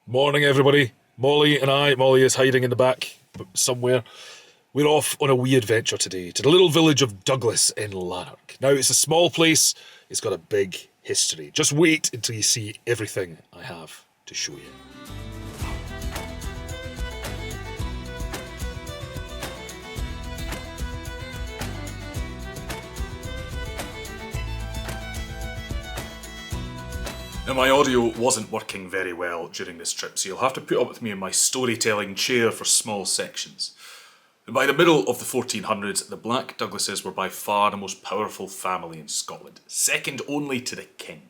Morning, everybody. Molly is hiding in the back somewhere. We're off on a wee adventure today to the little village of Douglas in Lanark. Now, it's a small place, it's got a big history. Just wait until you see everything I have to show you. Now, my audio wasn't working very well during this trip, so you'll have to put up with me in my storytelling chair for small sections. By the middle of the 1400s, the Black Douglases were by far the most powerful family in Scotland, second only to the King.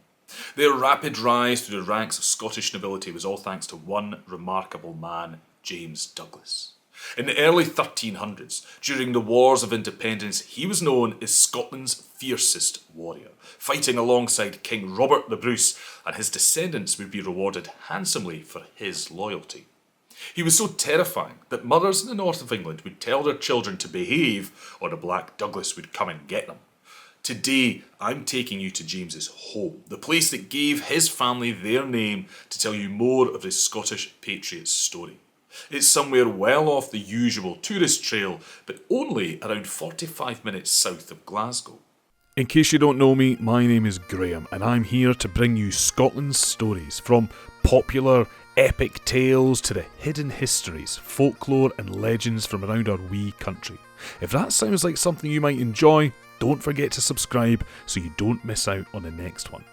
Their rapid rise through the ranks of Scottish nobility was all thanks to one remarkable man, James Douglas. In the early 1300s, during the Wars of Independence, he was known as Scotland's fiercest warrior, fighting alongside King Robert the Bruce, and his descendants would be rewarded handsomely for his loyalty. He was so terrifying that mothers in the north of England would tell their children to behave or the Black Douglas would come and get them. Today, I'm taking you to James's home, the place that gave his family their name, to tell you more of the Scottish patriot's story. It's somewhere well off the usual tourist trail, but only around 45 minutes south of Glasgow. In case you don't know me, my name is Graham, and I'm here to bring you Scotland's stories, from popular epic tales to the hidden histories, folklore and legends from around our wee country. If that sounds like something you might enjoy, don't forget to subscribe so you don't miss out on the next one.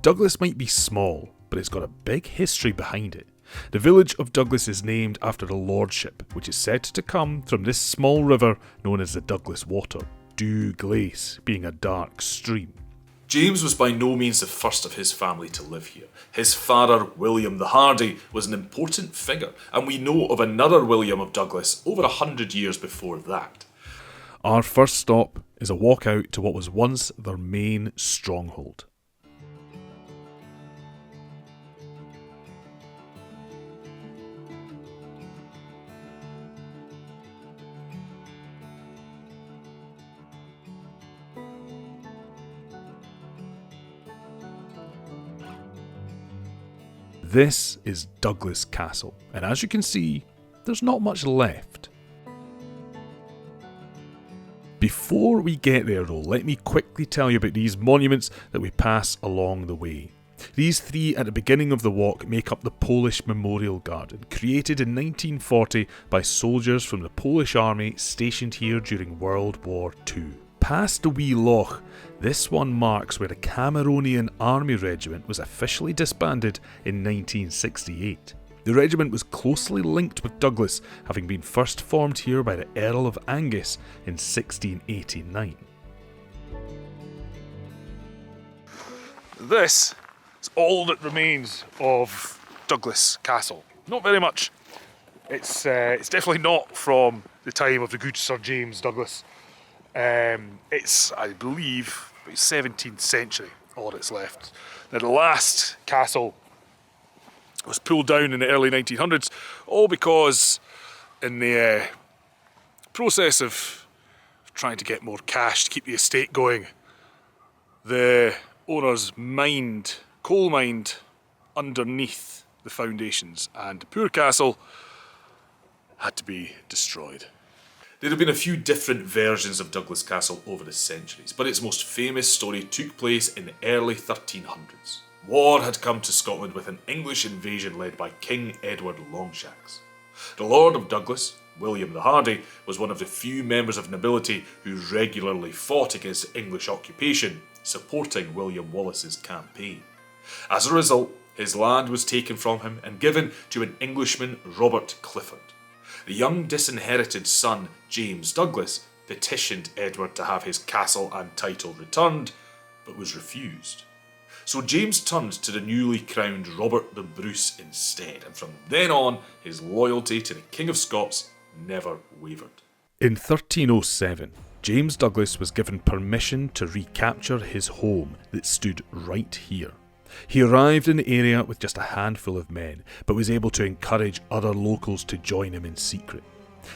Douglas might be small, but it's got a big history behind it. The village of Douglas is named after a lordship, which is said to come from this small river known as the Douglas Water, Douglas being a dark stream. James was by no means the first of his family to live here. His father, William the Hardy, was an important figure, and we know of another William of Douglas over 100 years before that. Our first stop is a walk out to what was once their main stronghold. This is Douglas Castle, and as you can see, there's not much left. Before we get there though, let me quickly tell you about these monuments that we pass along the way. These three at the beginning of the walk make up the Polish Memorial Garden, created in 1940 by soldiers from the Polish army stationed here during World War II. Past the wee loch, this one marks where the Cameronian Army Regiment was officially disbanded in 1968. The regiment was closely linked with Douglas, having been first formed here by the Earl of Angus in 1689. This is all that remains of Douglas Castle. Not very much. It's definitely not from the time of the good Sir James Douglas. It's, I believe, 17th century, all that's left. Now, the last castle was pulled down in the early 1900s, all because in the process of trying to get more cash to keep the estate going, the owners coal mined underneath the foundations, and the poor castle had to be destroyed. There have been a few different versions of Douglas Castle over the centuries, but its most famous story took place in the early 1300s. War had come to Scotland with an English invasion led by King Edward Longshanks. The Lord of Douglas, William the Hardy, was one of the few members of nobility who regularly fought against English occupation, supporting William Wallace's campaign. As a result, his land was taken from him and given to an Englishman, Robert Clifford. The young disinherited son, James Douglas, petitioned Edward to have his castle and title returned, but was refused. So James turned to the newly crowned Robert the Bruce instead, and from then on, his loyalty to the King of Scots never wavered. In 1307, James Douglas was given permission to recapture his home that stood right here. He arrived in the area with just a handful of men, but was able to encourage other locals to join him in secret.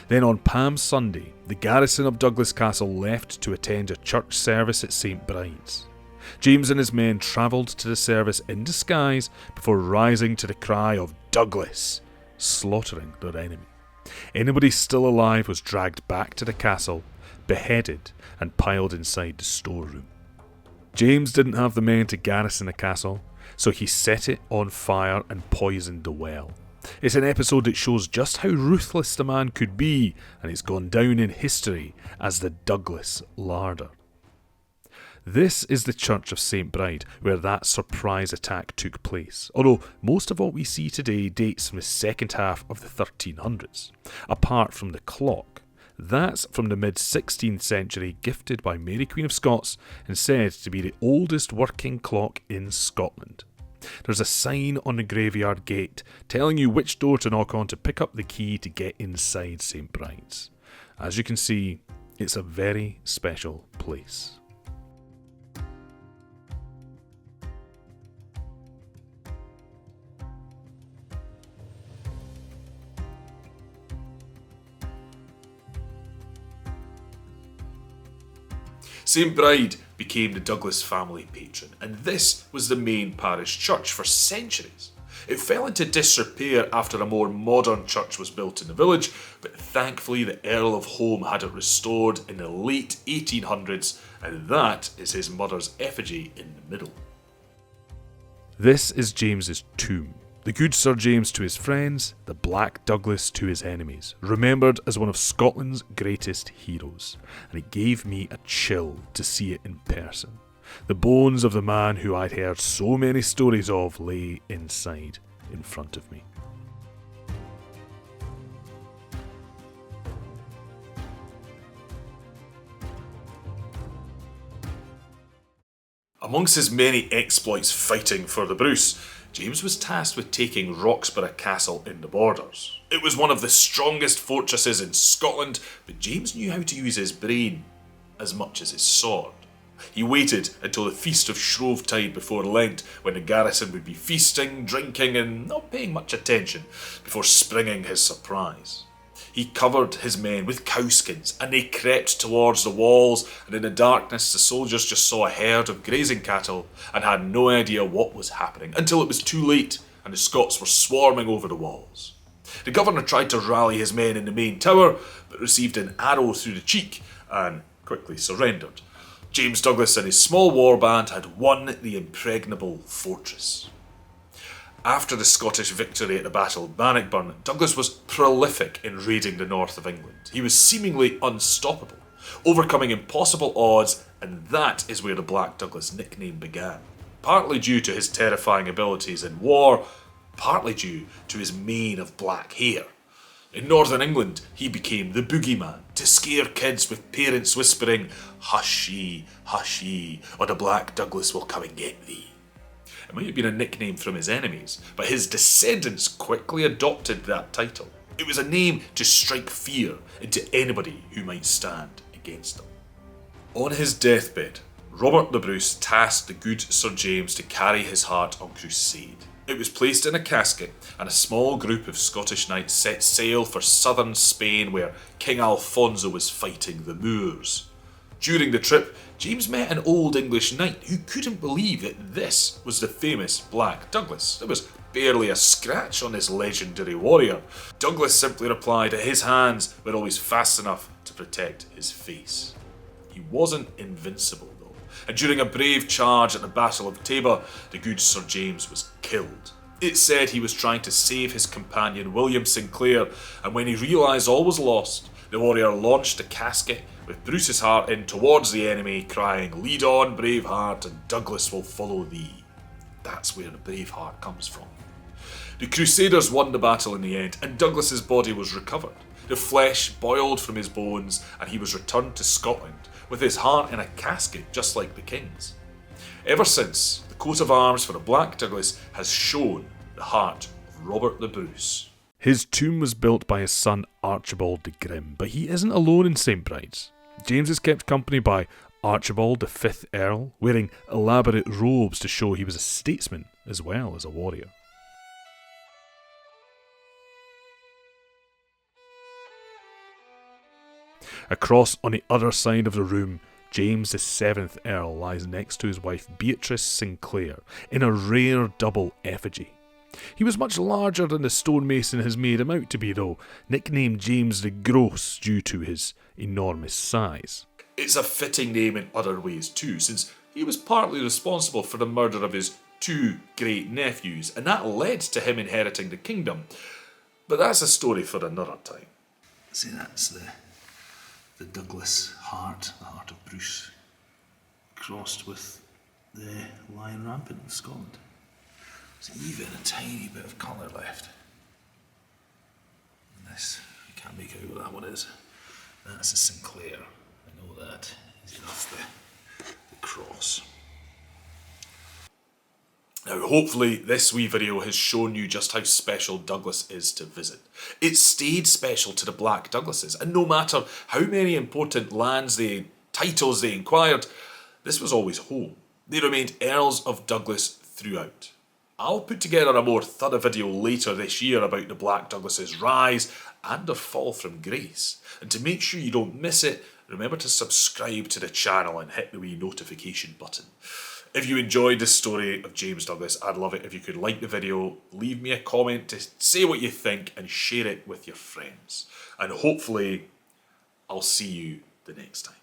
Then on Palm Sunday, the garrison of Douglas Castle left to attend a church service at St Bride's. James and his men travelled to the service in disguise before rising to the cry of Douglas, slaughtering their enemy. Anybody still alive was dragged back to the castle, beheaded and piled inside the storeroom. James didn't have the men to garrison the castle, so he set it on fire and poisoned the well. It's an episode that shows just how ruthless the man could be, and it's gone down in history as the Douglas Larder. This is the Church of St. Bride, where that surprise attack took place, although most of what we see today dates from the second half of the 1300s, apart from the clock. That's from the mid-16th century, gifted by Mary Queen of Scots and said to be the oldest working clock in Scotland. There's a sign on the graveyard gate telling you which door to knock on to pick up the key to get inside St. Bride's. As you can see, it's a very special place. St. Bride became the Douglas family patron, and this was the main parish church for centuries. It fell into disrepair after a more modern church was built in the village, but thankfully the Earl of Home had it restored in the late 1800s, and that is his mother's effigy in the middle. This is James's tomb. The good Sir James to his friends, the Black Douglas to his enemies, remembered as one of Scotland's greatest heroes, and it gave me a chill to see it in person. The bones of the man who I'd heard so many stories of lay inside, in front of me. Amongst his many exploits fighting for the Bruce, James was tasked with taking Roxburgh Castle in the Borders. It was one of the strongest fortresses in Scotland, but James knew how to use his brain as much as his sword. He waited until the Feast of Shrovetide before Lent, when the garrison would be feasting, drinking and not paying much attention, before springing his surprise. He covered his men with cowskins, and they crept towards the walls, and in the darkness the soldiers just saw a herd of grazing cattle and had no idea what was happening, until it was too late and the Scots were swarming over the walls. The governor tried to rally his men in the main tower, but received an arrow through the cheek and quickly surrendered. James Douglas and his small war band had won the impregnable fortress. After the Scottish victory at the Battle of Bannockburn, Douglas was prolific in raiding the north of England. He was seemingly unstoppable, overcoming impossible odds, and that is where the Black Douglas nickname began. Partly due to his terrifying abilities in war, partly due to his mane of black hair. In northern England, he became the boogeyman, to scare kids with parents whispering, "Hush ye, or the Black Douglas will come and get thee." It might have been a nickname from his enemies, but his descendants quickly adopted that title. It was a name to strike fear into anybody who might stand against them. On his deathbed, Robert the Bruce tasked the good Sir James to carry his heart on crusade. It was placed in a casket, and a small group of Scottish knights set sail for southern Spain, where King Alfonso was fighting the Moors. During the trip, James met an old English knight who couldn't believe that this was the famous Black Douglas. There was barely a scratch on this legendary warrior. Douglas simply replied that his hands were always fast enough to protect his face. He wasn't invincible though, and during a brave charge at the Battle of Tabor, the good Sir James was killed. It said he was trying to save his companion William Sinclair, and when he realised all was lost, the warrior launched the casket with Bruce's heart in towards the enemy, crying, "Lead on, brave heart, and Douglas will follow thee." That's where the brave heart comes from. The Crusaders won the battle in the end, and Douglas's body was recovered. The flesh boiled from his bones, and he was returned to Scotland, with his heart in a casket just like the king's. Ever since, the coat of arms for the Black Douglas has shown the heart of Robert the Bruce. His tomb was built by his son Archibald the Grim, but he isn't alone in St. Bride's. James is kept company by Archibald, the 5th Earl, wearing elaborate robes to show he was a statesman as well as a warrior. Across on the other side of the room, James VII Earl lies next to his wife Beatrice Sinclair in a rare double effigy. He was much larger than the stonemason has made him out to be, though, nicknamed James the Gross due to his enormous size. It's a fitting name in other ways too, since he was partly responsible for the murder of his 2 great nephews, and that led to him inheriting the kingdom. But that's a story for another time. See, that's the Douglas heart, the heart of Bruce, crossed with the lion rampant of Scotland. There's even a tiny bit of colour left. And this, I can't make out what that one is. That's a Sinclair. I know that. He's off the cross. Now, hopefully this wee video has shown you just how special Douglas is to visit. It stayed special to the Black Douglases, and no matter how many important titles they acquired, this was always home. They remained Earls of Douglas throughout. I'll put together a more thorough video later this year about the Black Douglases' rise and their fall from grace. And to make sure you don't miss it, remember to subscribe to the channel and hit the wee notification button. If you enjoyed this story of James Douglas, I'd love it if you could like the video, leave me a comment to say what you think, and share it with your friends. And hopefully, I'll see you the next time.